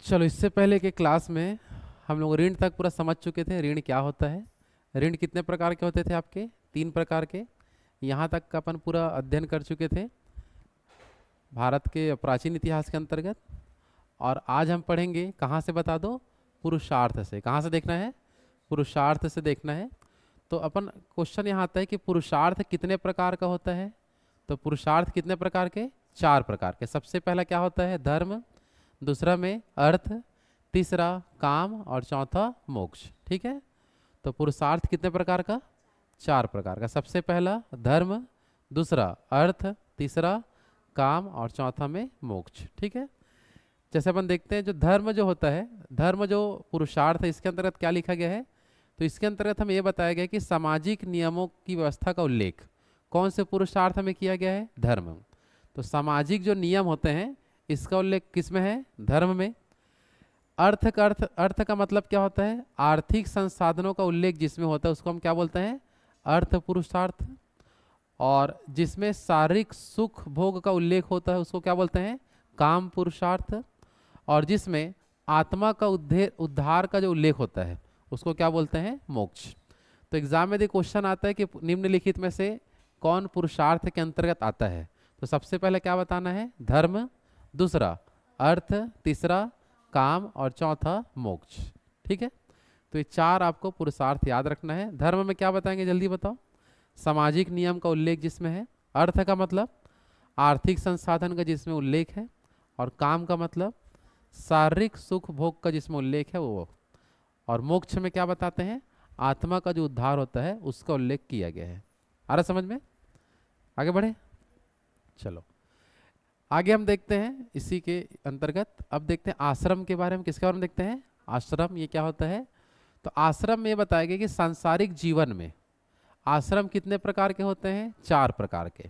चलो, इससे पहले के क्लास में हम लोग ऋण तक पूरा समझ चुके थे। ऋण क्या होता है, ऋण कितने प्रकार के होते थे आपके, 3 प्रकार के। यहाँ तक का अपन पूरा अध्ययन कर चुके थे भारत के प्राचीन इतिहास के अंतर्गत। और आज हम पढ़ेंगे कहाँ से, बता दो, पुरुषार्थ से। कहाँ से देखना है, पुरुषार्थ से देखना है। तो अपन क्वेश्चन यहाँ आता है कि पुरुषार्थ कितने प्रकार का होता है। तो पुरुषार्थ कितने प्रकार के, 4 प्रकार के। सबसे पहला क्या होता है, धर्म। दूसरा में अर्थ। तीसरा काम। और चौथा मोक्ष। ठीक है, तो पुरुषार्थ कितने प्रकार का, 4 प्रकार का। सबसे पहला धर्म, दूसरा अर्थ, तीसरा काम और चौथा में मोक्ष। ठीक है, जैसे अपन देखते हैं जो धर्म जो होता है, धर्म जो पुरुषार्थ है, इसके अंतर्गत क्या लिखा गया है। तो इसके अंतर्गत हमें यह बताया गया कि सामाजिक नियमों की व्यवस्था का उल्लेख कौन से पुरुषार्थ में किया गया है, धर्म। तो सामाजिक जो नियम होते हैं इसका उल्लेख किस में है, धर्म में। अर्थ का मतलब क्या होता है, आर्थिक संसाधनों का उल्लेख जिसमें होता है उसको हम क्या बोलते हैं, अर्थ पुरुषार्थ। और जिसमें शारीरिक सुख भोग का उल्लेख होता है उसको क्या बोलते हैं, काम पुरुषार्थ। और जिसमें आत्मा का उद्धार का जो उल्लेख होता है उसको क्या बोलते हैं, मोक्ष। तो एग्जाम में यदि क्वेश्चन आता है कि निम्नलिखित में से कौन पुरुषार्थ के अंतर्गत आता है, तो सबसे पहले क्या बताना है, धर्म। दूसरा अर्थ। तीसरा काम और चौथा मोक्ष। ठीक है, तो ये 4 आपको पुरुषार्थ याद रखना है। धर्म में क्या बताएंगे, जल्दी बताओ। सामाजिक नियम का उल्लेख जिसमें है। अर्थ का मतलब आर्थिक संसाधन का जिसमें उल्लेख है। और काम का मतलब शारीरिक सुख भोग का जिसमें उल्लेख है वो। और मोक्ष में क्या बताते हैं, आत्मा का जो उद्धार होता है उसका उल्लेख किया गया है। आ रहा समझ में, आगे बढ़े। चलो आगे हम देखते हैं इसी के अंतर्गत। अब देखते हैं आश्रम के बारे में। किसके बारे में देखते हैं, आश्रम। ये क्या होता है, तो आश्रम में बताया गया कि सांसारिक जीवन में आश्रम कितने प्रकार के होते हैं, 4 प्रकार के।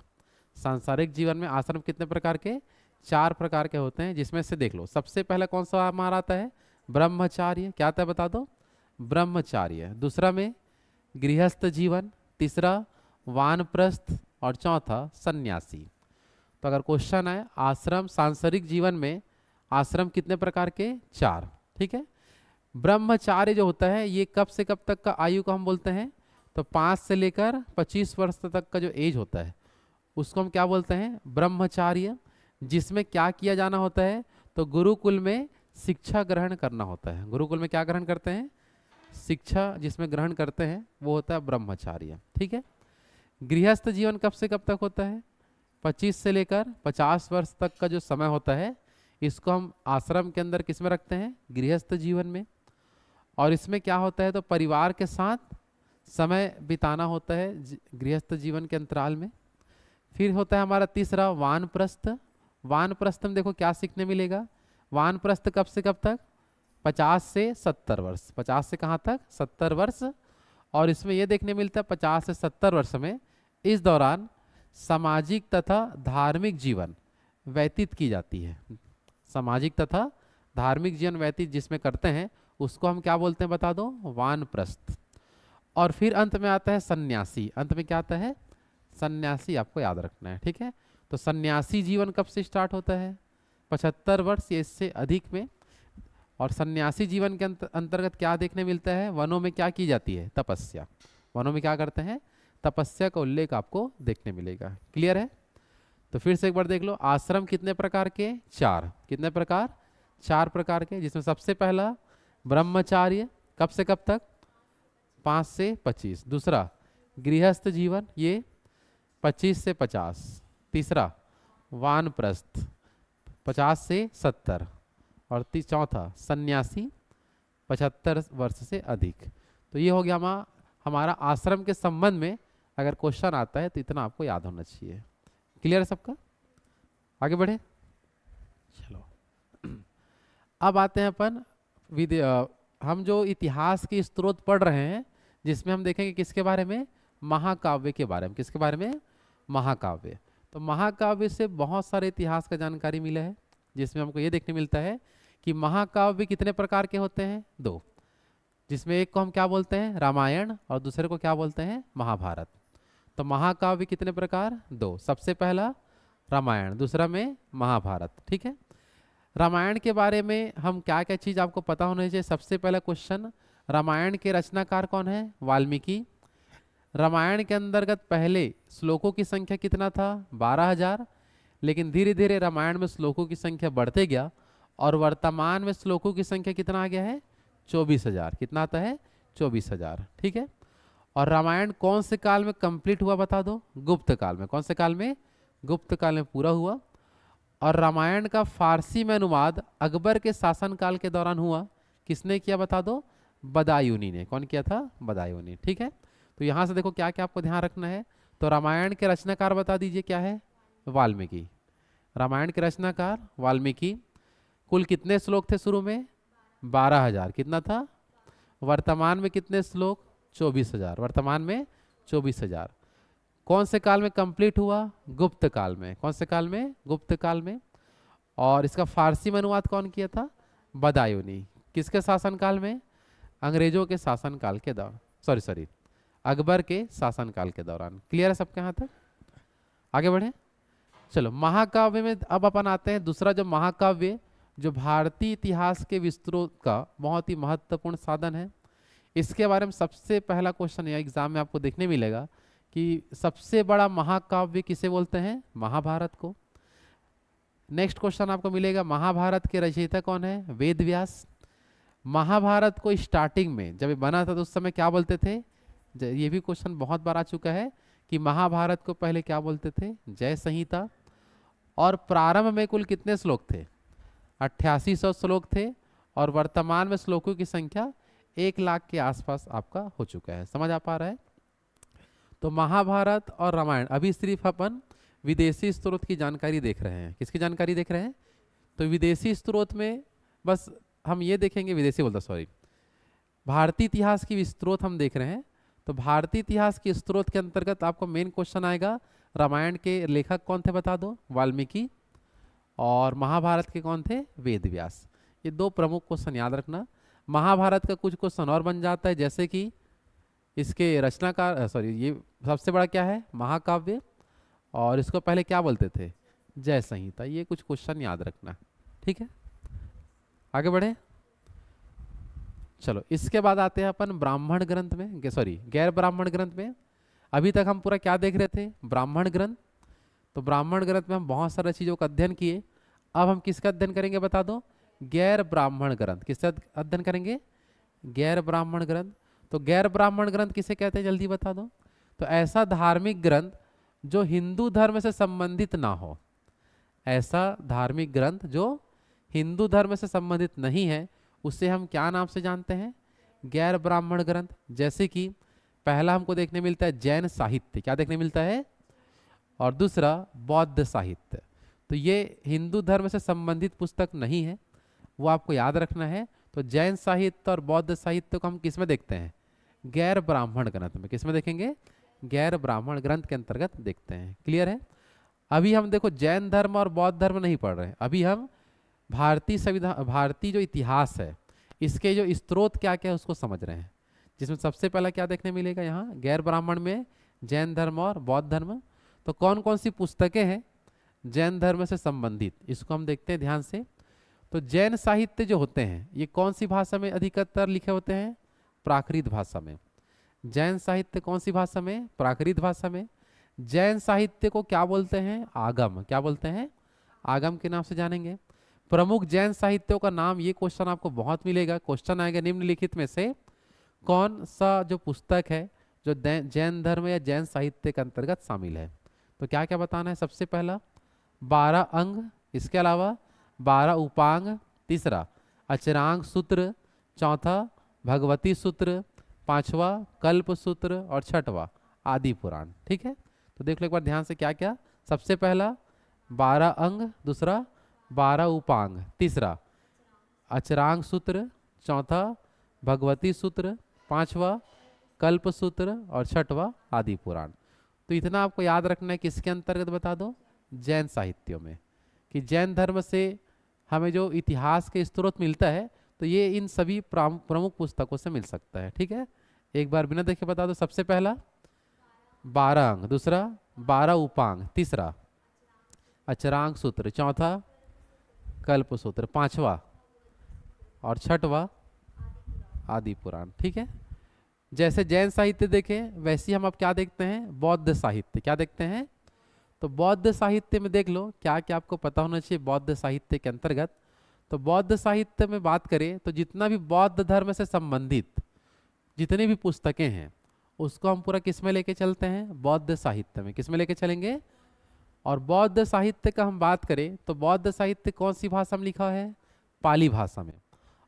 सांसारिक जीवन में आश्रम कितने प्रकार के, 4 प्रकार के होते हैं। जिसमें से देख लो, सबसे पहला कौन सा हमारा आता है, ब्रह्मचार्य। क्या आता है बता दो, ब्रह्मचार्य। दूसरा में गृहस्थ जीवन। तीसरा वानप्रस्थ। और चौथा सन्यासी। तो अगर क्वेश्चन है आश्रम, सांसारिक जीवन में आश्रम कितने प्रकार के, 4। ठीक है, ब्रह्मचार्य जो होता है ये कब से कब तक का आयु को हम बोलते हैं, तो 5 से लेकर 25 वर्ष तक का जो एज होता है उसको हम क्या बोलते हैं, ब्रह्मचार्य। जिसमें क्या किया जाना होता है, तो गुरुकुल में शिक्षा ग्रहण करना होता है। गुरुकुल में क्या ग्रहण करते हैं, शिक्षा जिसमें ग्रहण करते हैं वो होता है ब्रह्मचार्य। ठीक है, गृहस्थ जीवन कब से कब तक होता है, 25 से लेकर 50 वर्ष तक का जो समय होता है इसको हम आश्रम के अंदर किस में रखते हैं, गृहस्थ जीवन में। और इसमें क्या होता है, तो परिवार के साथ समय बिताना होता है गृहस्थ जीवन के अंतराल में। फिर होता है हमारा तीसरा वानप्रस्थ। वानप्रस्थ में देखो क्या सीखने मिलेगा, वानप्रस्थ कब से कब तक, 50 से 70 वर्ष। 50 से कहाँ तक, 70 वर्ष। और इसमें यह देखने मिलता है 50 से 70 वर्ष में इस दौरान सामाजिक तथा धार्मिक जीवन व्यतीत की जाती है। सामाजिक तथा धार्मिक जीवन व्यतीत जिसमें करते हैं उसको हम क्या बोलते हैं बता दो, वानप्रस्थ। और फिर अंत में आता है सन्यासी। अंत में क्या आता है, सन्यासी, आपको याद रखना है। ठीक है, तो सन्यासी जीवन कब से स्टार्ट होता है, 75 वर्ष या इससे अधिक में। और सन्यासी जीवन के अंतर्गत क्या देखने मिलता है, वनों में क्या की जाती है, तपस्या। वनों में क्या करते हैं, तपस्या का उल्लेख आपको देखने मिलेगा। क्लियर है, तो फिर से एक बार देख लो, आश्रम कितने प्रकार के, 4। कितने प्रकार, 4 प्रकार के। जिसमें सबसे पहला ब्रह्मचार्य, कब से कब तक, 5 से 25। दूसरा गृहस्थ जीवन, ये 25 से 50। तीसरा वानप्रस्थ, 50 से 70। और चौथा सन्यासी, 75 वर्ष से अधिक। तो ये हो गया हमारा आश्रम के संबंध में अगर क्वेश्चन आता है तो इतना आपको याद होना चाहिए। क्लियर है सबका, आगे बढ़े। चलो अब आते हैं अपन हम जो इतिहास के स्रोत पढ़ रहे हैं जिसमें हम देखेंगे किसके बारे में, महाकाव्य के बारे में। किसके बारे में, महाकाव्य। तो महाकाव्य से बहुत सारे इतिहास का जानकारी मिला है। जिसमें हमको ये देखने मिलता है कि महाकाव्य कितने प्रकार के होते हैं, 2। जिसमें एक को हम क्या बोलते हैं, रामायण। और दूसरे को क्या बोलते हैं, महाभारत। तो महाकाव्य कितने प्रकार, 2। सबसे पहला रामायण, दूसरा में महाभारत। ठीक है, रामायण के बारे में हम क्या क्या चीज़ आपको पता होना चाहिए। सबसे पहला क्वेश्चन, रामायण के रचनाकार कौन है? वाल्मीकि। रामायण के अंतर्गत पहले श्लोकों की संख्या कितना था? 12,000। लेकिन धीरे धीरे रामायण में श्लोकों की संख्या बढ़ते गया और वर्तमान में श्लोकों की संख्या कितना आ गया है? 24,000। कितना आता है? 24,000। ठीक है। और रामायण कौन से काल में कंप्लीट हुआ बता दो? गुप्त काल में। कौन से काल में? गुप्त काल में पूरा हुआ। और रामायण का फारसी में अनुवाद अकबर के शासनकाल के दौरान हुआ। किसने किया बता दो? बदायूनी ने। कौन किया था? बदायूनी। ठीक है। तो यहाँ से देखो क्या क्या आपको ध्यान रखना है। तो रामायण के रचनाकार बता दीजिए क्या है? वाल्मीकि। रामायण के रचनाकार वाल्मीकि। कुल कितने श्लोक थे शुरू में? 12,000। कितना था? वर्तमान में कितने श्लोक? 24,000। वर्तमान में 24,000। कौन से काल में कंप्लीट हुआ? गुप्त काल में। कौन से काल में? गुप्त काल में। और इसका फारसी में अनुवाद कौन किया था? बदायूनी। किसके शासनकाल में? अंग्रेजों के शासनकाल के दौरान। सॉरी अकबर के शासनकाल के दौरान। क्लियर है सबके यहाँ तक? आगे बढ़े। चलो महाकाव्य में अब अपन आते हैं। दूसरा जो महाकाव्य, जो भारतीय इतिहास के विस्तृत का बहुत ही महत्वपूर्ण साधन है। इसके बारे में सबसे पहला क्वेश्चन या एग्जाम में आपको देखने मिलेगा कि सबसे बड़ा महाकाव्य किसे बोलते हैं? महाभारत को। नेक्स्ट क्वेश्चन आपको मिलेगा, महाभारत के रचयिता कौन है? वेद व्यास। महाभारत को स्टार्टिंग में जब ये बना था तो उस समय क्या बोलते थे? ये भी क्वेश्चन बहुत बार आ चुका है कि महाभारत को पहले क्या बोलते थे? जय संहिता। और प्रारंभ में कुल कितने श्लोक थे? 8800 श्लोक थे। और वर्तमान में श्लोकों की संख्या 1 लाख के आसपास आपका हो चुका है। समझ आ पा रहा है? तो महाभारत और रामायण अभी सिर्फ अपन विदेशी स्रोत की जानकारी देख रहे हैं। किसकी जानकारी देख रहे हैं? तो विदेशी स्रोत में बस हम ये देखेंगे, विदेशी बोलता सॉरी, भारतीय इतिहास की स्रोत हम देख रहे हैं। तो भारतीय इतिहास के स्रोत के अंतर्गत आपको मेन क्वेश्चन आएगा, रामायण के लेखक कौन थे बता दो? वाल्मीकि। और महाभारत के कौन थे? वेद व्यास। ये 2 प्रमुख क्वेश्चन याद रखना। महाभारत का कुछ क्वेश्चन और बन जाता है, जैसे कि इसके रचनाकार ये सबसे बड़ा क्या है? महाकाव्य। और इसको पहले क्या बोलते थे? जय संहिता। ये कुछ क्वेश्चन याद रखना। ठीक है, आगे बढ़े। चलो इसके बाद आते हैं अपन ब्राह्मण ग्रंथ में, गैर ब्राह्मण ग्रंथ में। अभी तक हम पूरा क्या देख रहे थे? ब्राह्मण ग्रंथ। तो ब्राह्मण ग्रंथ में हम बहुत सारी चीज़ों का अध्ययन किए। अब हम किसका अध्ययन करेंगे बता दो? गैर ब्राह्मण ग्रंथ। किसका अध्ययन करेंगे? गैर ब्राह्मण ग्रंथ। तो गैर ब्राह्मण ग्रंथ किसे कहते हैं जल्दी बता दो? तो ऐसा धार्मिक ग्रंथ जो हिंदू धर्म से संबंधित ना हो। ऐसा धार्मिक ग्रंथ जो हिंदू धर्म से संबंधित नहीं है, उसे हम क्या नाम से जानते हैं? गैर ब्राह्मण ग्रंथ। जैसे कि पहला हमको देखने मिलता है जैन साहित्य। क्या देखने मिलता है? और दूसरा बौद्ध साहित्य। तो ये हिंदू धर्म से संबंधित पुस्तक नहीं है, वो आपको याद रखना है। तो जैन साहित्य और बौद्ध साहित्य को हम किस में देखते हैं? गैर ब्राह्मण ग्रंथ में। किस में देखेंगे? गैर ब्राह्मण ग्रंथ के अंतर्गत देखते हैं। क्लियर है? अभी हम देखो जैन धर्म और बौद्ध धर्म नहीं पढ़ रहे हैं। अभी हम भारतीय संविधान, भारतीय जो इतिहास है, इसके जो स्रोत क्या क्या है उसको समझ रहे हैं। जिसमें सबसे पहला क्या देखने मिलेगा यहाँ गैर ब्राह्मण में? जैन धर्म और बौद्ध धर्म। तो कौन कौन सी पुस्तकें हैं जैन धर्म से संबंधित, इसको हम देखते हैं ध्यान से। तो जैन साहित्य जो होते हैं ये कौन सी भाषा में अधिकतर लिखे होते हैं? प्राकृत भाषा में। जैन साहित्य कौन सी भाषा में? प्राकृत भाषा में। जैन साहित्य को क्या बोलते हैं? आगम। क्या बोलते हैं? आगम के नाम से जानेंगे। प्रमुख जैन साहित्यों का नाम, ये क्वेश्चन आपको बहुत मिलेगा। क्वेश्चन आएगा निम्नलिखित में से कौन सा जो पुस्तक है जो जैन धर्म या जैन साहित्य के अंतर्गत शामिल है? तो क्या क्या बताना है? सबसे पहला 12 अंग, इसके अलावा 12 उपांग, तीसरा अचरांग सूत्र, चौथा भगवती सूत्र, पांचवा कल्प सूत्र और छठवा आदि पुराण। ठीक है, तो देख लो एक बार ध्यान से क्या क्या। सबसे पहला 12 अंग, दूसरा 12 उपांग, तीसरा अचरांग सूत्र, चौथा भगवती सूत्र, पांचवा कल्प सूत्र और छठवा आदि पुराण। तो इतना आपको याद रखना है। किसके अंतर्गत बता दो? जैन साहित्यों में। कि जैन धर्म से हमें जो इतिहास के स्रोत मिलता है तो ये इन सभी प्रमुख पुस्तकों से मिल सकता है। ठीक है, एक बार बिना देखे बता दो। सबसे पहला 12 अंग, दूसरा 12 उपांग, तीसरा अचरांग सूत्र, चौथा कल्पसूत्र, पांचवा, और छठवा आदि पुराण। ठीक है, जैसे जैन साहित्य देखें वैसे ही हम अब क्या देखते हैं, बौद्ध साहित्य। क्या देखते हैं, तो बौद्ध साहित्य में देख लो क्या क्या आपको पता होना चाहिए बौद्ध साहित्य के अंतर्गत। तो बौद्ध साहित्य में बात करें तो जितना भी बौद्ध धर्म से संबंधित जितनी भी पुस्तकें हैं उसको हम पूरा किस में लेके चलते हैं, बौद्ध साहित्य में। किस में लेके चलेंगे, और बौद्ध साहित्य का हम बात करें तो बौद्ध साहित्य कौन सी भाषा में लिखा है, पाली भाषा में।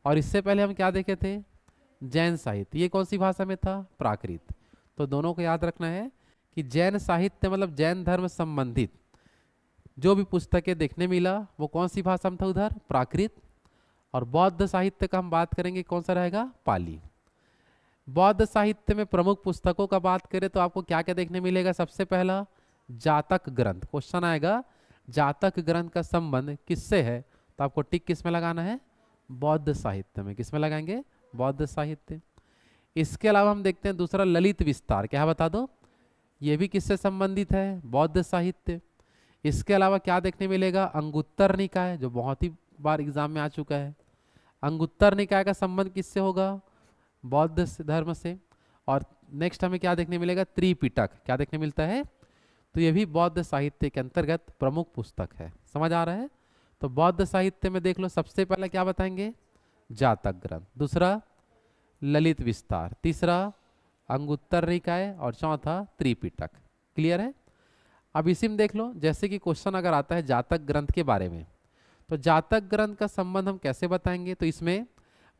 और इससे पहले हम क्या देखे थे, जैन साहित्य, ये कौन सी भाषा में था, प्राकृत। तो दोनों को याद रखना है कि जैन साहित्य मतलब जैन धर्म संबंधित जो भी पुस्तकें देखने मिला वो कौन सी भाषा में था उधर, प्राकृत। और बौद्ध साहित्य का हम बात करेंगे कौन सा रहेगा, पाली। बौद्ध साहित्य में प्रमुख पुस्तकों का बात करें तो आपको क्या क्या देखने मिलेगा, सबसे पहला जातक ग्रंथ। क्वेश्चन आएगा जातक ग्रंथ का संबंध किससे है, तो आपको टिक किस में लगाना है, बौद्ध साहित्य में। किस में लगाएंगे, बौद्ध साहित्य। इसके अलावा हम देखते हैं दूसरा ललित विस्तार, क्या बता दो, ये भी किससे संबंधित है, बौद्ध साहित्य। इसके अलावा क्या देखने मिलेगा, अंगुत्तर निकाय, जो बहुत ही बार एग्जाम में आ चुका है। अंगुत्तर निकाय का संबंध किससे होगा, बौद्ध धर्म से। और नेक्स्ट हमें क्या देखने मिलेगा, त्रिपिटक। क्या देखने मिलता है, तो ये भी बौद्ध साहित्य के अंतर्गत प्रमुख पुस्तक है। समझ आ रहा है। तो बौद्ध साहित्य में देख लो सबसे पहले क्या बताएंगे, जातक ग्रंथ, दूसरा ललित विस्तार, तीसरा अंगुत्तर निकाय, और चौथा त्रिपिटक। क्लियर है। अब इसी में देख लो, जैसे कि क्वेश्चन अगर आता है जातक ग्रंथ के बारे में, तो जातक ग्रंथ का संबंध हम कैसे बताएंगे, तो इसमें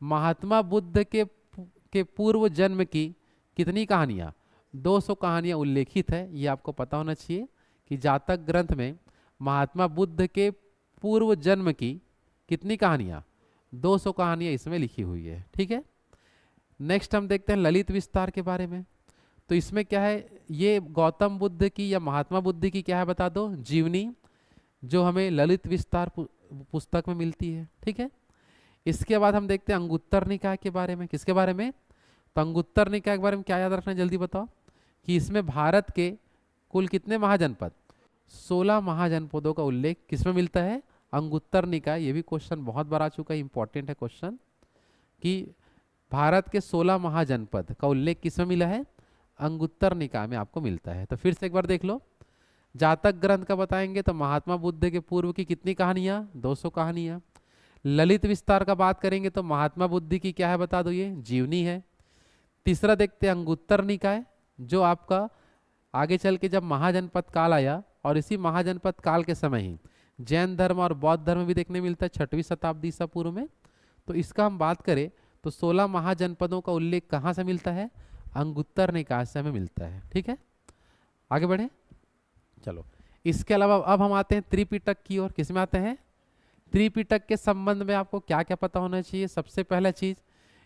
महात्मा बुद्ध के पूर्व जन्म की कितनी कहानियाँ, 200 कहानियाँ उल्लेखित है। ये आपको पता होना चाहिए कि जातक ग्रंथ में महात्मा बुद्ध के पूर्व जन्म की कितनी कहानियाँ, 200 कहानियाँ इसमें लिखी हुई है। ठीक है। नेक्स्ट हम देखते हैं ललित विस्तार के बारे में। तो इसमें क्या है, ये गौतम बुद्ध की या महात्मा बुद्ध की क्या है बता दो, जीवनी, जो हमें ललित विस्तार पुस्तक में मिलती है। ठीक है। इसके बाद हम देखते हैं अंगुत्तर निकाय के बारे में। किसके बारे में, तो अंगुत्तर निकाय के बारे में क्या याद रखना है, जल्दी बताओ, कि इसमें भारत के कुल कितने महाजनपद, 16 महाजनपदों का उल्लेख किसमें मिलता है, अंगुत्तर निकाय। ये भी क्वेश्चन बहुत बार आ चुका है, इंपॉर्टेंट है क्वेश्चन, कि भारत के 16 महाजनपद का उल्लेख किसमें मिला है, अंगुत्तर निकाय में आपको मिलता है। तो फिर से एक बार देख लो, जातक ग्रंथ का बताएंगे तो महात्मा बुद्ध के पूर्व की कितनी कहानियाँ, 200 कहानियाँ। ललित विस्तार का बात करेंगे तो महात्मा बुद्ध की क्या है बता दो, ये जीवनी है। तीसरा देखते हैं अंगुत्तर निकाय, जो आपका आगे चल के जब महाजनपद काल आया, और इसी महाजनपद काल के समय ही जैन धर्म और बौद्ध धर्म भी देखने मिलता है 6वीं शताब्दी ईसा पूर्व में। तो इसका हम बात करें तो 16 महाजनपदों का उल्लेख कहाँ से मिलता है, अंगुत्तर निकाय से हमें मिलता है। ठीक है, आगे बढ़े। चलो, इसके अलावा अब हम आते हैं त्रिपिटक की ओर। किस में आते हैं, त्रिपिटक के संबंध में आपको क्या क्या पता होना चाहिए। सबसे पहला चीज,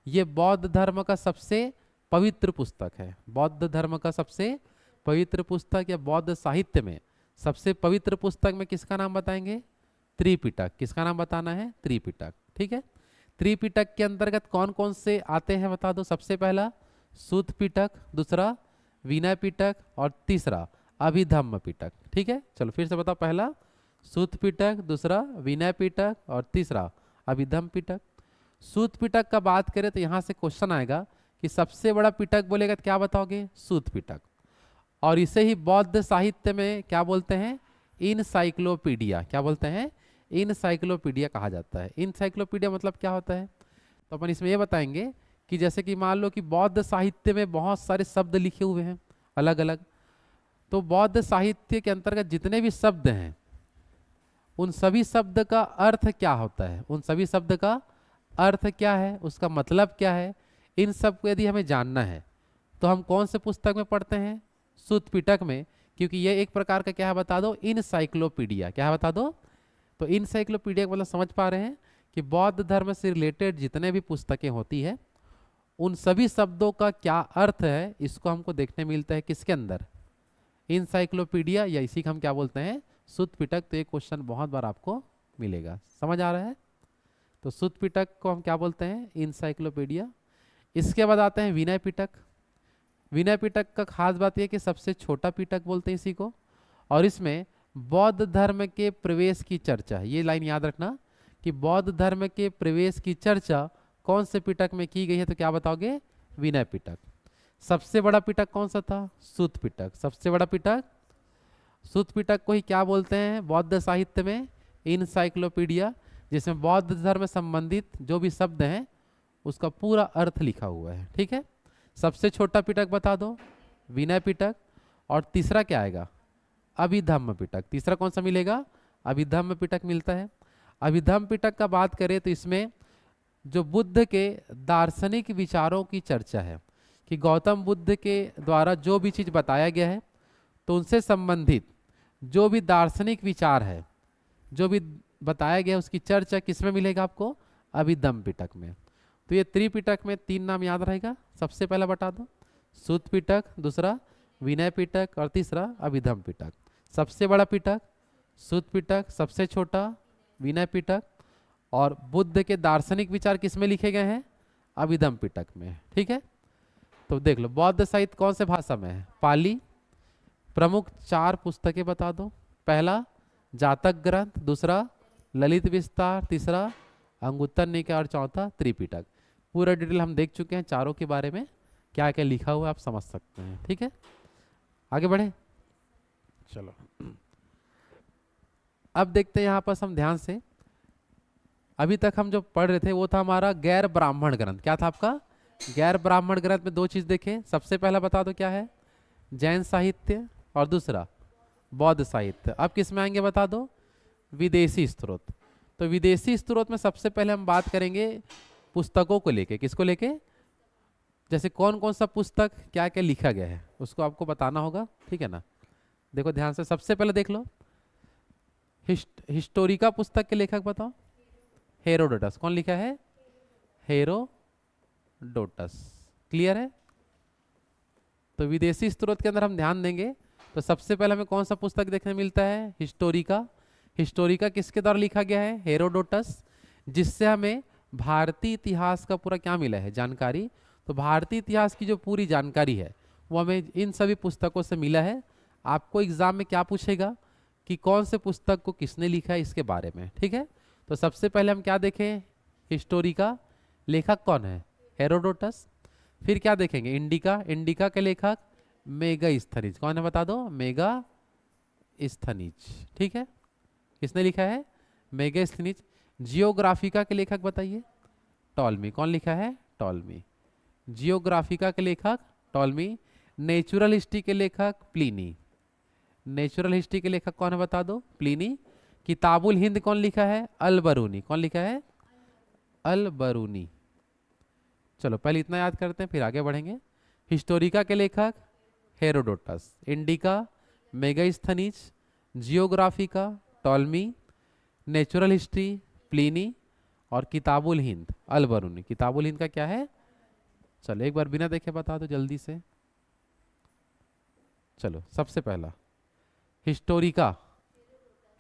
ये बौद्ध धर्म का सबसे पवित्र पुस्तक है। बौद्ध धर्म का सबसे पवित्र पुस्तक या बौद्ध साहित्य में सबसे पवित्र पुस्तक में किसका नाम बताएंगे, त्रिपिटक। किसका नाम बताना है, त्रिपिटक। ठीक है। त्रिपिटक के अंतर्गत कौन कौन से आते हैं बता दो। सबसे पहला सूत पिटक, दूसरा विनय पिटक, और तीसरा अभिधम्म पिटक। ठीक है, चलो फिर से बताओ, पहला सूत पिटक, दूसरा विनय पिटक, और तीसरा अभिधम्म पिटक। सूत पिटक का बात करें तो यहाँ से क्वेश्चन आएगा कि सबसे बड़ा पिटक बोलेगा तो क्या बताओगे, सूत पिटक। और इसे ही बौद्ध साहित्य में क्या बोलते हैं, इनसाइक्लोपीडिया। क्या बोलते हैं, इनसाइक्लोपीडिया कहा जाता है। इनसाइक्लोपीडिया मतलब क्या होता है, तो अपन इसमें ये बताएंगे कि जैसे कि मान लो कि बौद्ध साहित्य में बहुत सारे शब्द लिखे हुए हैं अलग अलग, तो बौद्ध साहित्य के अंतर्गत जितने भी शब्द हैं उन सभी शब्द का अर्थ क्या होता है, उन सभी शब्द का अर्थ क्या है, उसका मतलब क्या है, इन सब को यदि हमें जानना है तो हम कौन से पुस्तक में पढ़ते हैं, सूत पिटक में। क्योंकि ये एक प्रकार का क्या है बता दो, इनसाइक्लोपीडिया। क्या है बता दो, तो इनसाइक्लोपीडिया मतलब समझ पा रहे हैं कि बौद्ध धर्म से रिलेटेड जितने भी पुस्तकें होती है उन सभी शब्दों का क्या अर्थ है, इसको हमको देखने मिलता है किसके अंदर, इनसाइक्लोपीडिया, या इसी को हम क्या बोलते हैं, सूत पिटक। तो ये क्वेश्चन बहुत बार आपको मिलेगा। समझ आ रहा है। तो सूत पिटक को हम क्या बोलते हैं, इनसाइक्लोपीडिया। इसके बाद आते हैं विनय पिटक। विनय पिटक का खास बात यह कि सबसे छोटा पिटक बोलते हैं इसी को, और इसमें बौद्ध धर्म के प्रवेश की चर्चा है। ये लाइन याद रखना कि बौद्ध धर्म के प्रवेश की चर्चा कौन से पिटक में की गई है, तो क्या बताओगे? विनय पिटक। सबसे बड़ा पिटक कौन सा था? सूत पिटक। सबसे बड़ा पिटक सूत पिटक को ही क्या बोलते हैं बौद्ध साहित्य में? इनसाइक्लोपीडिया, जिसमें बौद्ध धर्म संबंधित जो भी शब्द हैं उसका पूरा अर्थ लिखा हुआ है। ठीक है, सबसे छोटा पिटक बता दो? विनय पिटक। और तीसरा क्या आएगा? अभिधम्म पिटक। तीसरा कौन सा मिलेगा? अभिधम्म पिटक मिलता है। अभिधम्म पिटक का बात करें तो इसमें जो बुद्ध के दार्शनिक विचारों की चर्चा है, कि गौतम बुद्ध के द्वारा जो भी चीज़ बताया गया है तो उनसे संबंधित जो भी दार्शनिक विचार है, जो भी बताया गया है, उसकी चर्चा किसमें मिलेगा आपको? अभिधम्म पिटक में। तो ये त्रिपिटक में 3 नाम याद रहेगा। सबसे पहला बता दो सूत पिटक, दूसरा विनय पिटक और तीसरा अभिधम्म पिटक। सबसे बड़ा पिटक सूत पिटक, सबसे छोटा विनय पिटक, और बुद्ध के दार्शनिक विचार किसमें लिखे गए हैं? अभिधम्म पिटक में। ठीक है, तो देख लो बौद्ध साहित्य कौन से भाषा में है? पाली। प्रमुख 4 पुस्तकें बता दो। पहला जातक ग्रंथ, दूसरा ललित विस्तार, तीसरा अंगुत्तर निकाय और चौथा त्रिपिटक। पूरा डिटेल हम देख चुके हैं चारों के बारे में, क्या क्या लिखा हुआ है आप समझ सकते हैं। ठीक है, आगे बढ़े। चलो अब देखते हैं यहाँ पर हम ध्यान से। अभी तक हम जो पढ़ रहे थे वो था हमारा गैर ब्राह्मण ग्रंथ। क्या था आपका? गैर ब्राह्मण ग्रंथ में 2 चीज देखे। सबसे पहला बता दो क्या है? जैन साहित्य, और दूसरा बौद्ध साहित्य। अब किस में आएंगे बता दो? विदेशी स्रोत। तो विदेशी स्रोत में सबसे पहले हम बात करेंगे पुस्तकों को लेके। किसको लेके? जैसे कौन कौन सा पुस्तक क्या क्या लिखा गया है उसको आपको बताना होगा। ठीक है ना, देखो ध्यान से। सबसे पहले देख लो हिस्टोरिका पुस्तक के लेखक बताओ? हेरोडोटस। कौन लिखा है? हेरोडोटस। क्लियर है? तो विदेशी स्रोत के अंदर हम ध्यान देंगे तो सबसे पहले हमें कौन सा पुस्तक देखने मिलता है? हिस्टोरिका। हिस्टोरिका किसके द्वारा लिखा गया है? हेरोडोटस। जिससे हमें भारतीय इतिहास का पूरा क्या मिला है? जानकारी। तो भारतीय इतिहास की जो पूरी जानकारी है वो हमें इन सभी पुस्तकों से मिला है। आपको एग्जाम में क्या पूछेगा कि कौन से पुस्तक को किसने लिखा है इसके बारे में। ठीक है, तो सबसे पहले हम क्या देखें? हिस्टोरिका। लेखक कौन है? हेरोडोटस। फिर क्या देखेंगे? इंडिका। इंडिका के लेखक मेगास्थनीज। कौन है बता दो? मेगास्थनीज। ठीक है, किसने लिखा है? मेगास्थनीज। जियोग्राफिका के लेखक बताइए? टॉलमी। कौन लिखा है? टॉलमी। जियोग्राफिका के लेखक टॉलमी। नेचुरल हिस्ट्री के लेखक प्लिनी। नेचुरल हिस्ट्री के लेखक कौन है बता दो? प्लिनी। किताबुल हिंद कौन लिखा है? अल बरूनी। कौन लिखा है? अल बरूनी। चलो पहले इतना याद करते हैं फिर आगे बढ़ेंगे। हिस्टोरिका के लेखक Herodotus. Indica Megasthenes. Geographica Ptolemy. Natural history Pliny. और किताबुल हिंद अल बरूनी। किताबुल हिंद का क्या है? चलो एक बार बिना देखे बता दो जल्दी से। चलो सबसे पहला Historica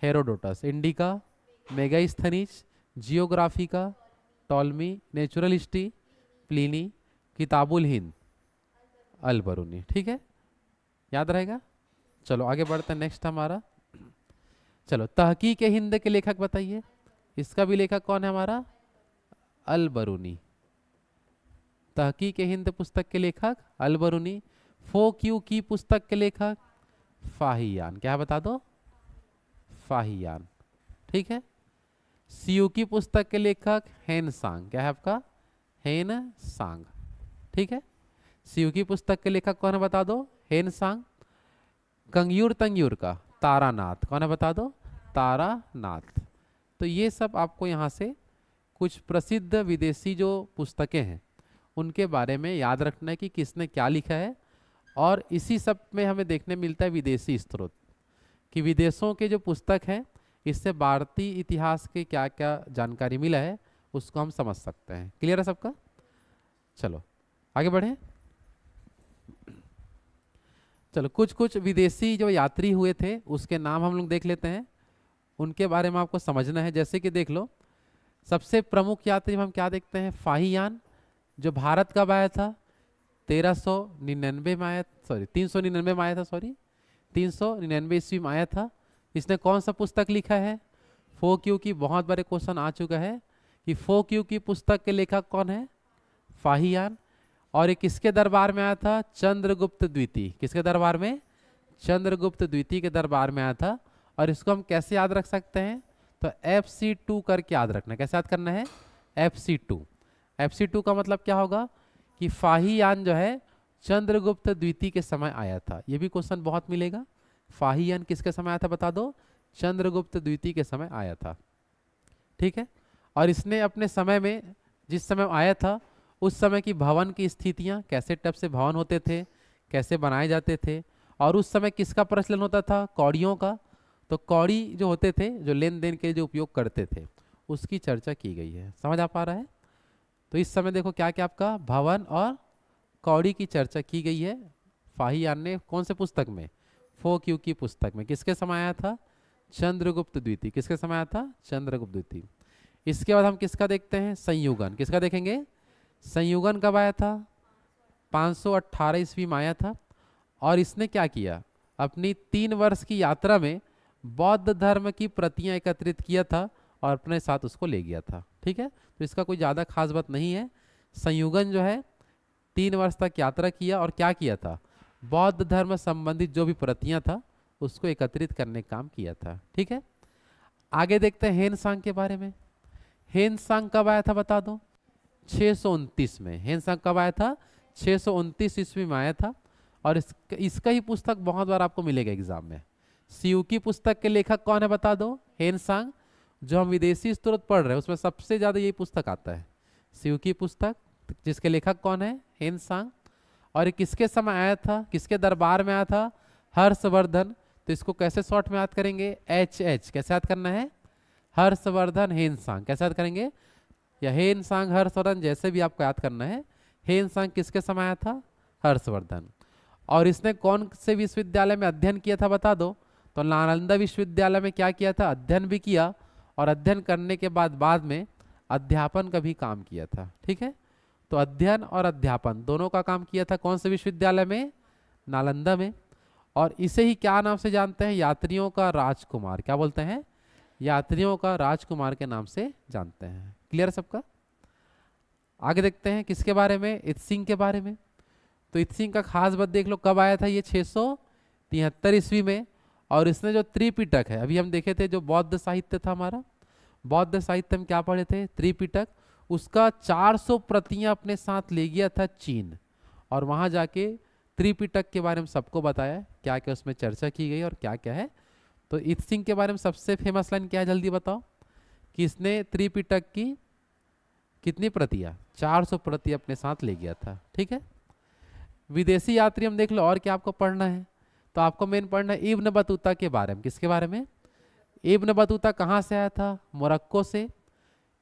Herodotus. Indica Megasthenes. Geographica Ptolemy. Natural history Pliny. Kitabul Hind Al Biruni. ठीक है, याद रहेगा। चलो आगे बढ़ते हैं। नेक्स्ट हमारा, चलो तहकीक हिंद के लेखक बताइए? इसका भी लेखक कौन है हमारा? अल बरूनी। तहकीक हिंद पुस्तक के लेखक अल बरूनी। फोक्यू की पुस्तक के लेखक फाहियान। क्या बता दो? फाहियान। ठीक है, सीयू की पुस्तक के लेखक हेन सांग। क्या है आपका? हेन सांग। ठीक है, सीयू की पुस्तक के लेखक कौन है बता दो? हेन सांग। कंग्यूर तंग्यूर का तारानाथ। कौन है बता दो? तारानाथ। तो ये सब आपको यहाँ से कुछ प्रसिद्ध विदेशी जो पुस्तकें हैं उनके बारे में याद रखना है कि किसने क्या लिखा है। और इसी सब में हमें देखने मिलता है विदेशी स्रोत, कि विदेशों के जो पुस्तक हैं इससे भारतीय इतिहास के क्या क्या जानकारी मिला है उसको हम समझ सकते हैं। क्लियर है सबका? चलो आगे बढ़ें। चलो कुछ कुछ विदेशी जो यात्री हुए थे उसके नाम हम लोग देख लेते हैं, उनके बारे में आपको समझना है। जैसे कि देख लो सबसे प्रमुख यात्री हम क्या देखते हैं? फाहियान, जो भारत कब आया था? 1399 में आया, सॉरी 399 में आया था, सॉरी 399 ईस्वी में आया था। इसने कौन सा पुस्तक लिखा है? फोक्यू की बहुत बड़े क्वेश्चन आ चुका है कि फोक्यू की पुस्तक के लेखक कौन है? फाहियान। और ये किसके दरबार में आया था? चंद्रगुप्त द्वितीय। किसके दरबार में? चंद्रगुप्त द्वितीय के दरबार में आया था। और इसको हम कैसे याद रख सकते हैं? तो FC2 करके याद रखना है। कैसे याद करना है? FC2। FC2 का मतलब क्या होगा कि फाहियान जो है चंद्रगुप्त द्वितीय के समय आया था। ये भी क्वेश्चन बहुत मिलेगा। फाहियान किसके समय आया था बता दो? चंद्रगुप्त द्वितीय के समय आया था। ठीक है। और इसने अपने समय में, जिस समय आया था उस समय की भवन की स्थितियां, कैसे टाइप से भवन होते थे, कैसे बनाए जाते थे, और उस समय किसका प्रचलन होता था? कौड़ियों का। तो कौड़ी जो होते थे, जो लेन देन के जो उपयोग करते थे, उसकी चर्चा की गई है। समझ आ पा रहा है? तो इस समय देखो क्या क्या आपका भवन और कौड़ी की चर्चा की गई है फाहियान ने। कौन से पुस्तक में? फोक्यू की पुस्तक में। किसके समय आया था? चंद्रगुप्त द्वितीय। किसके समय आया था? चंद्रगुप्त द्वितीय। इसके बाद हम किसका देखते हैं? संयुगन। किसका देखेंगे? संयुगन कब आया था? 518 ईस्वी में आया था। और इसने क्या किया? अपनी 3 वर्ष की यात्रा में बौद्ध धर्म की प्रतियां एकत्रित किया था और अपने साथ उसको ले गया था। ठीक है। तो इसका कोई ज़्यादा खास बात नहीं है। संयुगन जो है 3 वर्ष तक यात्रा किया और क्या किया था? बौद्ध धर्म संबंधित जो भी प्रतियां था उसको एकत्रित करने का काम किया था। ठीक है। आगे देखते हैं हेनसांग के बारे में। हेनसांग कब आया था बता दो? 629 में। हेनसांग कब आया था? 629 ईस्वी में आया था। और इसका ही पुस्तक बहुत बार आपको मिलेगा एग्जाम में। सीयू की पुस्तक के लेखक कौन है बता दो? हेनसांग। जो हम विदेशी स्रोत पढ़ रहे हैं उसमें सबसे ज्यादा यही पुस्तक आता है, सीयू की पुस्तक, जिसके लेखक कौन है? हेनसांग। और ये किसके समय आया था? किसके दरबार में आया था? हर्षवर्धन। तो इसको कैसे शॉर्ट में याद करेंगे? HH। कैसे याद करना है? हर्षवर्धन हेनसांग। कैसे याद करेंगे? या हेनसांग हर्षवर्धन, जैसे भी आपको याद करना है। हेनसांग किसके समय आया था? हर्षवर्धन। और इसने कौन से विश्वविद्यालय में अध्ययन किया था बता दो? तो नालंदा विश्वविद्यालय में क्या किया था? अध्ययन भी किया, और अध्ययन करने के बाद में अध्यापन का भी काम किया था। ठीक है। तो अध्ययन और अध्यापन दोनों का काम किया था कौन से विश्वविद्यालय में? नालंदा में। और इसे ही क्या नाम से जानते हैं? यात्रियों का राजकुमार। क्या बोलते हैं? यात्रियों का राजकुमार के नाम से जानते हैं। क्लियर सबका? आगे देखते हैं किसके बारे में? इत्सिंग के बारे में। तो इत्सिंग का खास बात देख लो, कब आया था? ये 673 ईस्वी में। और इसने जो त्रिपिटक है, अभी हम देखे थे जो बौद्ध साहित्य था हमारा, बौद्ध साहित्य में क्या पढ़े थे? त्रिपिटक। उसका 400 प्रतियां अपने साथ ले गया था चीन, और वहां जाके त्रिपिटक के बारे में सबको बताया, क्या क्या उसमें चर्चा की गई और क्या क्या है। तो इत्सिंग के बारे में सबसे फेमस लाइन क्या है जल्दी बताओ? कि इसने त्रिपिटक की कितनी प्रतियां? 400 प्रति अपने साथ ले गया था। ठीक है। विदेशी यात्री हम देख लो, और क्या आपको पढ़ना है? तो आपको मेन पढ़ना है इब्न बतूता के बारे में। किसके बारे में? इब्न बतूता कहाँ से आया था? मोरक्को से।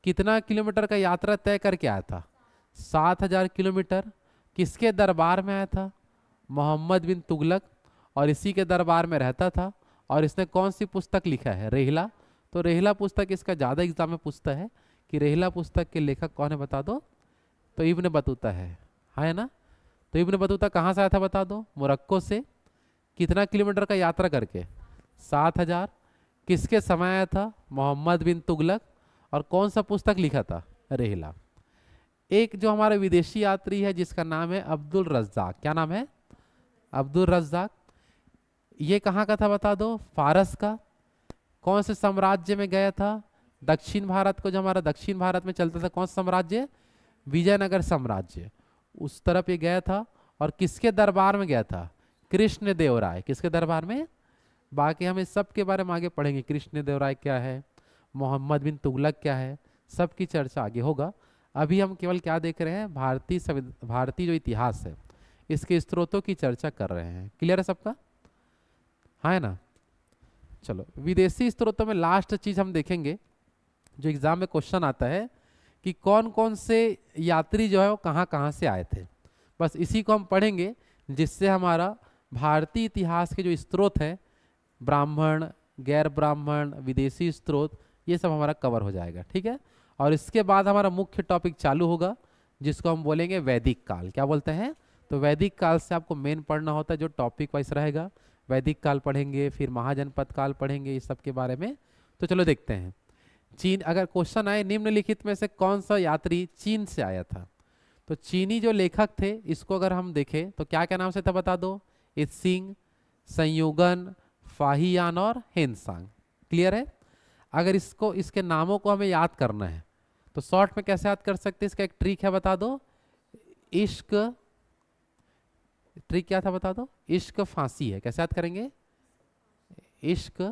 कितना किलोमीटर का यात्रा तय करके आया था? 7000 किलोमीटर। किसके दरबार में आया था? मोहम्मद बिन तुगलक। और इसी के दरबार में रहता था। और इसने कौन सी पुस्तक लिखा है? रेहला। तो रेहला पुस्तक इसका ज़्यादा एग्जाम में पूछता है कि रेहला पुस्तक के लेखक कौन है बता दो? तो इब्न बतूता है ना? तो इब्न बतूता कहाँ से आया था बता दो? मोरक्को से। कितना किलोमीटर का यात्रा करके? 7000। किसके समय आया था? मोहम्मद बिन तुगलक। और कौन सा पुस्तक लिखा था? रेहला। एक जो हमारे विदेशी यात्री है जिसका नाम है अब्दुल रज्जाक। क्या नाम है? अब्दुल रज्जाक। ये कहाँ का था बता दो? फारस का। कौन से साम्राज्य में गया था? दक्षिण भारत को, जो हमारा दक्षिण भारत में चलता था, कौन सा साम्राज्य? विजयनगर साम्राज्य। उस तरफ ये गया था। और किसके दरबार में गया था? कृष्ण देव राय। किसके दरबार में? बाकी हम इस सब के बारे में आगे पढ़ेंगे। कृष्ण देव राय क्या है, मोहम्मद बिन तुगलक क्या है, सबकी चर्चा आगे होगा। अभी हम केवल क्या देख रहे हैं? भारतीय जो इतिहास है इसके स्रोतों की चर्चा कर रहे हैं। क्लियर है सबका? हाँ है ना? चलो, विदेशी स्रोतों में लास्ट चीज हम देखेंगे जो एग्जाम में क्वेश्चन आता है कि कौन कौन से यात्री जो है वो कहाँ कहाँ से आए थे। बस इसी को हम पढ़ेंगे, जिससे हमारा भारतीय इतिहास के जो स्रोत हैं, ब्राह्मण, गैर ब्राह्मण, विदेशी स्रोत, ये सब हमारा कवर हो जाएगा। ठीक है। और इसके बाद हमारा मुख्य टॉपिक चालू होगा जिसको हम बोलेंगे वैदिक काल। क्या बोलते हैं? तो वैदिक काल से आपको मेन पढ़ना होता है जो टॉपिक वाइज रहेगा। वैदिक काल पढ़ेंगे, फिर महाजनपद काल पढ़ेंगे, इस सब के बारे में। तो चलो देखते हैं। चीन, अगर क्वेश्चन आए निम्नलिखित में से कौन सा यात्री चीन से आया था, तो चीनी जो लेखक थे इसको अगर हम देखें तो क्या क्या नाम से था बता दो, इत्सिंग, संयुगन, फाहियान और हेनसांग। क्लियर है? अगर इसको, इसके नामों को हमें याद करना है तो शॉर्ट में कैसे याद कर सकते हैं, इसका एक ट्रिक है बता दो, इश्क, ट्रिक क्या था बता दो, इश्क फांसी है। कैसे याद करेंगे, इश्क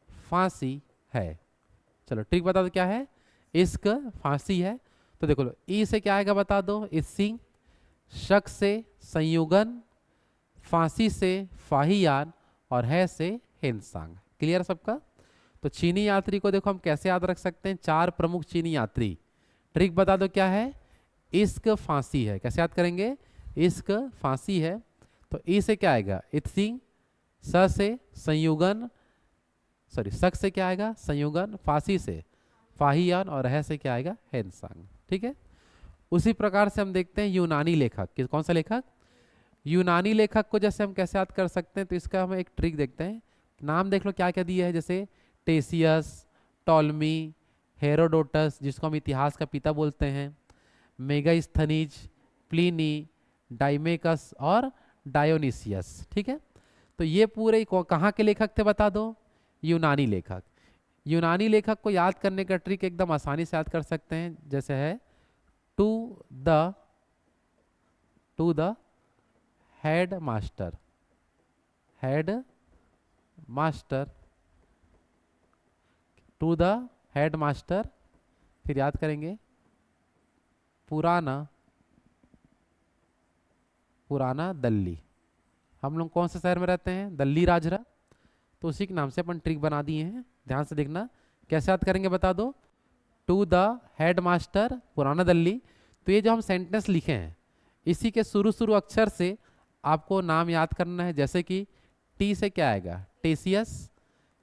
फांसी है। चलो ट्रिक बता दो क्या है, इश्क फांसी है। तो देखो लो, ई से क्या आएगा बता दो, इत्सिंग, शक से संयुगन, फांसी से फाहियान और है से हेनसांग। क्लियर सबका? तो चीनी यात्री को देखो हम कैसे याद रख सकते हैं, 4 प्रमुख चीनी यात्री। ट्रिक बता दो क्या है, इश्क फांसी है। कैसे याद करेंगे, इश्क फांसी है। तो ई से क्या आएगा, इत्सिंग, स से संयुगन, सॉरी शक से क्या आएगा संयुगन, फांसी से फाहियान और है से क्या आएगा हेनसांग। ठीक है? उसी प्रकार से हम देखते हैं यूनानी लेखक, कौन सा लेखक, यूनानी लेखक को जैसे हम कैसे याद कर सकते हैं, तो इसका हम एक ट्रिक देखते हैं। नाम देख लो क्या क्या दिया है, जैसे टेसियस, टॉलमी, हेरोडोटस जिसको हम इतिहास का पिता बोलते हैं, मेगास्थनीज, प्लिनी, डाइमेकस और डायोनिसियस। ठीक है? तो ये पूरे कहाँ के लेखक थे बता दो, यूनानी लेखक। यूनानी लेखक को याद करने का ट्रिक एकदम आसानी से याद कर सकते हैं, जैसे है to the headmaster, headmaster, to the headmaster. फिर याद करेंगे पुराना दिल्ली। हम लोग कौन से शहर में रहते हैं, दिल्ली राजरा, तो उसी के नाम से अपन ट्रिक बना दिए हैं। ध्यान से देखना कैसे याद करेंगे बता दो, टू द हेड मास्टर पुराना दिल्ली। तो ये जो हम सेंटेंस लिखे हैं इसी के शुरू अक्षर से आपको नाम याद करना है, जैसे कि टी से क्या आएगा टेसियस,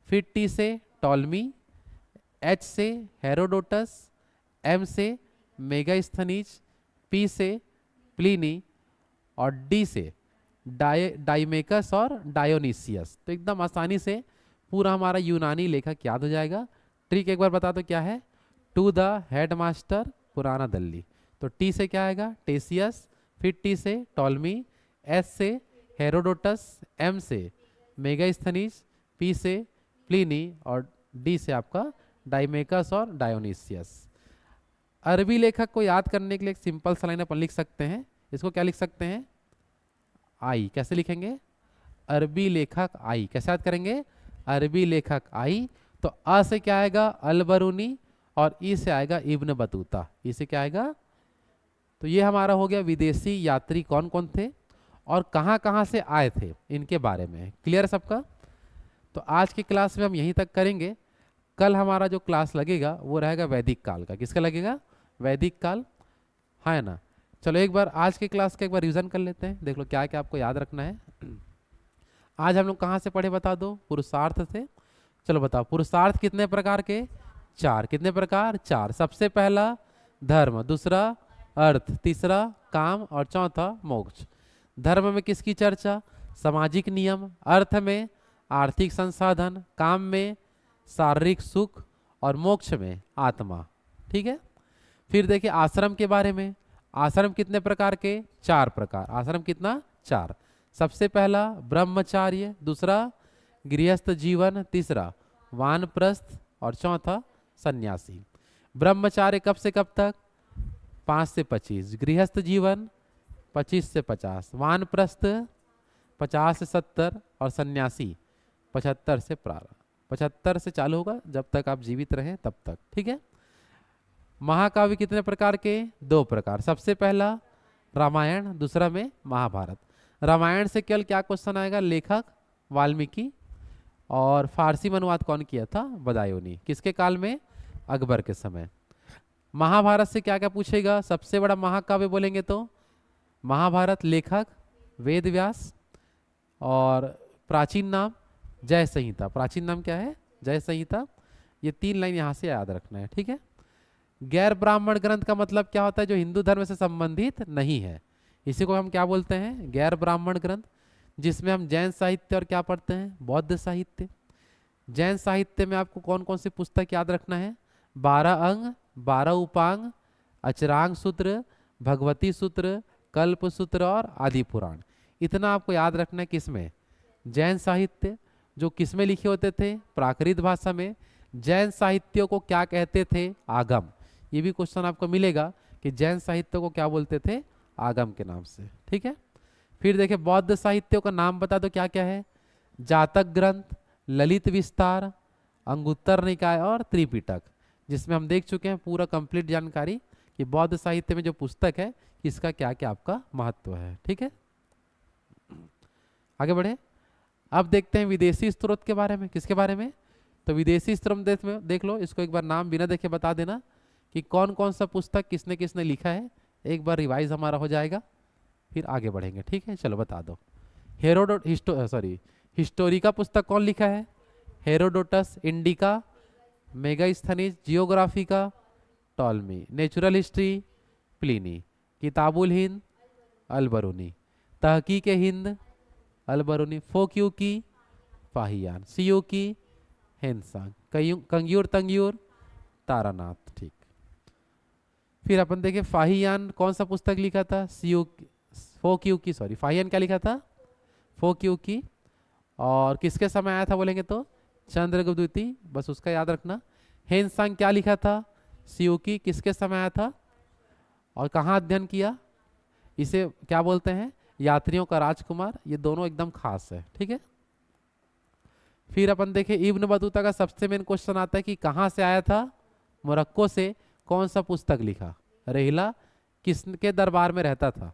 फिर टी से टॉलमी, एच से हेरोडोटस, एम से मेगास्थनीज, पी से प्लिनी और डी से डाइमेकस और डायोनिसियस। तो एकदम आसानी से पूरा हमारा यूनानी लेखक याद हो जाएगा। ट्रिक एक बार बता दो क्या है, टू द हेड मास्टर पुराना दिल्ली। तो टी से क्या आएगा टेसियस, फिर टी से टॉलमी, एस से हेरोडोटस, एम से मेगास्थनीज, पी से प्लिनी और डी से आपका डाइमेकस और डायोनिसियस। अरबी लेखक को याद करने के लिए एक सिंपल सा लाइन अपन लिख सकते हैं, इसको क्या लिख सकते हैं, आई। कैसे लिखेंगे, अरबी लेखक आई। कैसे याद करेंगे, अरबी लेखक आई। तो अ से क्या आएगा अल-बरूनी और ई से आएगा इब्न बतूता। ई से क्या आएगा, तो ये हमारा हो गया विदेशी यात्री कौन कौन थे और कहाँ कहाँ से आए थे इनके बारे में। क्लियर है सबका? तो आज की क्लास में हम यहीं तक करेंगे। कल हमारा जो क्लास लगेगा वो रहेगा वैदिक काल का। किसका लगेगा, वैदिक काल, है ना। चलो एक बार आज की क्लास का एक बार रिवीजन कर लेते हैं, देख लो क्या क्या आपको याद रखना है। आज हम लोग कहाँ से पढ़े बता दो, पुरुषार्थ से। चलो बताओ पुरुषार्थ कितने प्रकार के, 4। कितने प्रकार, 4। सबसे पहला धर्म, दूसरा अर्थ, तीसरा काम और चौथा मोक्ष। धर्म में किसकी चर्चा, सामाजिक नियम, अर्थ में आर्थिक संसाधन, काम में शारीरिक सुख और मोक्ष में आत्मा। ठीक है? फिर देखिए आश्रम के बारे में। आश्रम कितने प्रकार के, 4 प्रकार। आश्रम कितना, 4। सबसे पहला ब्रह्मचार्य, दूसरा गृहस्थ जीवन, तीसरा वानप्रस्थ और चौथा सन्यासी। ब्रह्मचार्य कब से कब तक, 5 से 25। गृहस्थ जीवन 25 से 50। वानप्रस्थ 50 से 70 और सन्यासी 75 से प्रारंभ। 75 से चालू होगा जब तक आप जीवित रहें तब तक। ठीक है? महाकाव्य कितने प्रकार के, 2 प्रकार। सबसे पहला रामायण, दूसरा में महाभारत। रामायण से केवल क्या क्वेश्चन आएगा, लेखक वाल्मीकि और फारसी में अनुवाद कौन किया था, बदायूनी। किसके काल में, अकबर के समय। महाभारत से क्या क्या पूछेगा, सबसे बड़ा महाकाव्य बोलेंगे तो महाभारत, लेखक वेद व्यास और प्राचीन नाम जय संहिता। प्राचीन नाम क्या है, जय संहिता। ये 3 लाइन यहाँ से याद रखना है। ठीक है? गैर ब्राह्मण ग्रंथ का मतलब क्या होता है, जो हिंदू धर्म से संबंधित नहीं है, इसी को हम क्या बोलते हैं, गैर ब्राह्मण ग्रंथ। जिसमें हम जैन साहित्य और क्या पढ़ते हैं, बौद्ध साहित्य। जैन साहित्य में आपको कौन कौन सी पुस्तक याद रखना है? 12 अंग, 12 उपांग, अचरांग सूत्र, भगवती सूत्र, कल्प सूत्र और आदि पुराण। इतना आपको याद रखना है। किसमें? जैन साहित्य। जो किसमें लिखे होते थे? प्राकृत भाषा में। जैन साहित्यों को क्या कहते थे? आगम। ये भी क्वेश्चन आपको मिलेगा कि जैन साहित्य को क्या बोलते थे? आगम के नाम से। ठीक है। फिर देखिए बौद्ध साहित्यों का नाम बता दो क्या क्या है? जातक ग्रंथ, ललित विस्तार, अंगुत्तर निकाय और त्रिपिटक, जिसमें हम देख चुके हैं पूरा कंप्लीट जानकारी कि बौद्ध साहित्य में जो पुस्तक है इसका क्या क्या आपका महत्व है। ठीक है, आगे बढ़े। अब देखते हैं विदेशी स्रोत के बारे में। किसके बारे में? तो विदेशी स्रोत में देख लो, इसको एक बार नाम बिना देखे बता देना कि कौन कौन सा पुस्तक किसने किसने लिखा है। एक बार रिवाइज हमारा हो जाएगा, फिर आगे बढ़ेंगे। ठीक है, चलो बता दो। हेरोडोट हिस्टोरिका पुस्तक कौन लिखा है? Herodotus. Indica, Megasthenes, Geographica, Ptolemy. Natural history, Pliny. Kitabul Hind, Alberuni. Tahqiq Hind, Alberuni. Fokuo ki, Fahien. Siyu ki, Hiuen Tsang. Kangyur Tangyur, Taranath. ठीक। फिर अपन देखें फाहियान कौन सा पुस्तक लिखा था? फोक्यू की, सॉरी फाहियान क्या लिखा था? फोक्यू की। और किसके समय आया था बोलेंगे तो? चंद्रगुप्त द्वितीय, बस उसका याद रखना। हेनसांग क्या लिखा था? सियूकी। किसके समय आया था और कहाँ अध्ययन किया? इसे क्या बोलते हैं? यात्रियों का राजकुमार। ये दोनों एकदम खास है। ठीक है। फिर अपन देखें इब्न बतूता का सबसे मेन क्वेश्चन आता है कि कहाँ से आया था? मोरक्को से। कौन सा पुस्तक लिखा? रहीला। किसके दरबार में रहता था?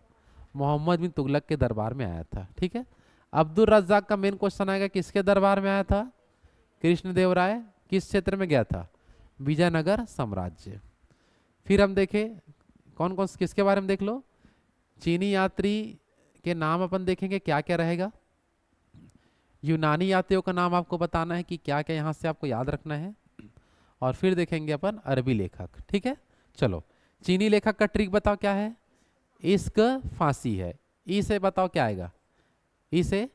मोहम्मद बिन तुगलक के दरबार में आया था। ठीक है। अब्दुल रज्जाक का मेन क्वेश्चन आएगा किसके दरबार में आया था? कृष्णदेवराय। किस क्षेत्र में गया था? विजयनगर साम्राज्य। फिर हम देखें कौन कौन किसके बारे में देख लो। चीनी यात्री के नाम अपन देखेंगे क्या क्या रहेगा। यूनानी यात्रियों का नाम आपको बताना है कि क्या क्या यहाँ से आपको याद रखना है। और फिर देखेंगे अपन अरबी लेखक। ठीक है, चलो। चीनी लेखक का ट्रिक बताओ क्या है? इश्क, फांसी है। ई से बताओ क्या आएगा? ई से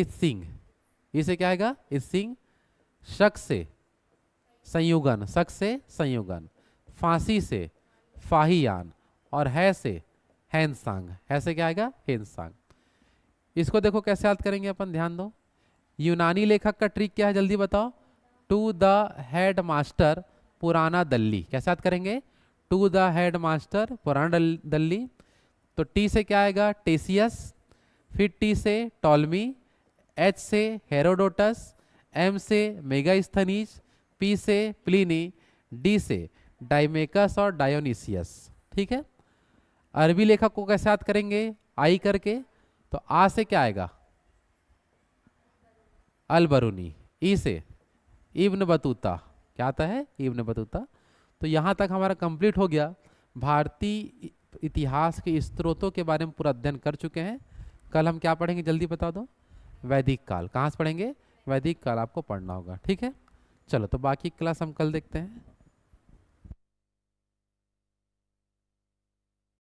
सिंह। ई से क्या आएगा? सिंह। शक से संयुगन, शक से संयुगन। फांसी से फाहियान। और है से हैनसांग। है से क्या आएगा? हैनसांग। इसको देखो कैसे याद करेंगे अपन, ध्यान दो। यूनानी लेखक का ट्रिक क्या है जल्दी बताओ? टू द हेड मास्टर पुराना दल्ली। कैसे याद करेंगे? टू द हेड मास्टर पुराना दल्ली। तो टी से क्या आएगा? टेसियस। फिर टी से टॉलमी। एच से हेरोडोटस। एम से मेगास्थनीज। पी से प्लिनी। डी से डाइमेकस और डायोनिसियस। ठीक है। अरबी लेखक को कैसे याद करेंगे? आई करके। तो आ से क्या आएगा? अलबरूनी। ई से इब्न बतूता। क्या आता है? Ibn Battuta. तो यहाँ तक हमारा कंप्लीट हो गया। भारतीय इतिहास के स्रोतों के बारे में पूरा अध्ययन कर चुके हैं। कल हम क्या पढ़ेंगे जल्दी बता दो? वैदिक काल। कहाँ से पढ़ेंगे? वैदिक काल आपको पढ़ना होगा। ठीक है, चलो तो बाकी क्लास हम कल देखते हैं।